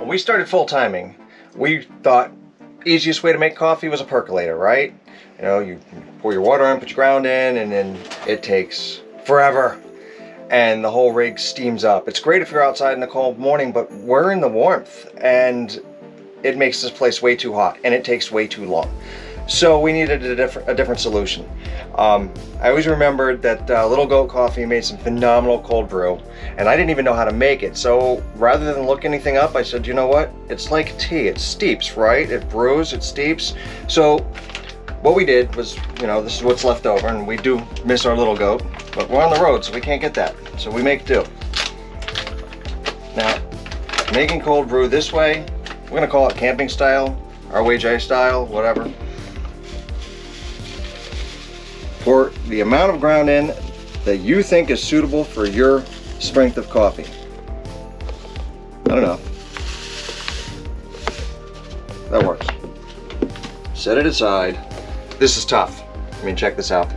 When we started full timing, we thought easiest way to make coffee was a percolator, right? You know, you pour your water in, put your ground in, and then it takes forever. And the whole rig steams up. It's great if you're outside in the cold morning, but we're in the warmth and it makes this place way too hot and it takes way too long. So we needed a different solution. I always remembered that Little Goat Coffee made some phenomenal cold brew, and I didn't even know how to make it. So rather than look anything up, I said, you know what? It's like tea. It steeps, right? It brews, it steeps. So what we did was, you know, this is what's left over, and we do miss our Little Goat, but we're on the road, so we can't get that. So we make do. Now, making cold brew this way, we're gonna call it camping style, RWJ style, whatever. Pour the amount of ground in that you think is suitable for your strength of coffee. I don't know. That works. Set it aside. This is tough. I mean, check this out.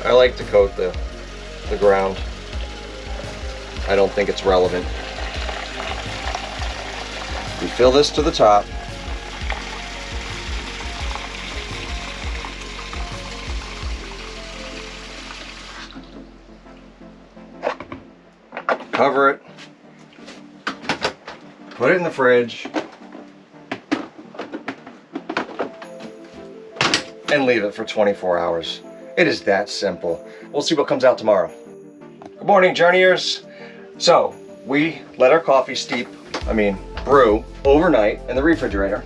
I like to coat the ground. I don't think it's relevant. We fill this to the top. Cover it, put it in the fridge, and leave it for 24 hours. It is that simple. We'll see what comes out tomorrow. Good morning, journeyers. So we let our coffee brew overnight in the refrigerator.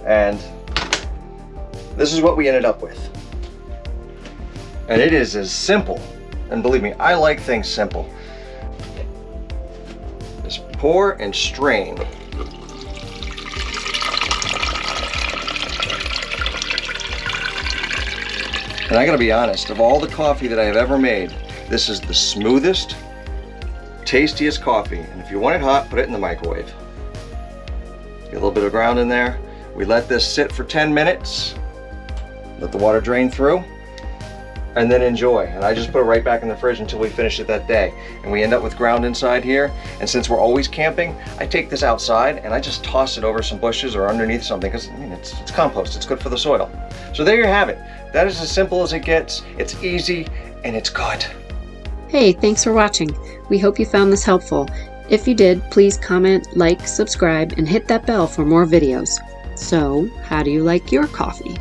And this is what we ended up with. And it is as simple. And believe me, I like things simple. Just pour and strain. And I gotta be honest, of all the coffee that I have ever made, this is the smoothest, tastiest coffee. And if you want it hot, put it in the microwave. Get a little bit of ground in there. We let this sit for 10 minutes. Let the water drain through. And then enjoy. And I just put it right back in the fridge until we finish it that day. And we end up with ground inside here. And since we're always camping, I take this outside and I just toss it over some bushes or underneath something, because I mean, it's compost, it's good for the soil. So there you have it. That is as simple as it gets. It's easy and it's good. Hey, thanks for watching. We hope you found this helpful. If you did, please comment, like, subscribe, and hit that bell for more videos. So, how do you like your coffee?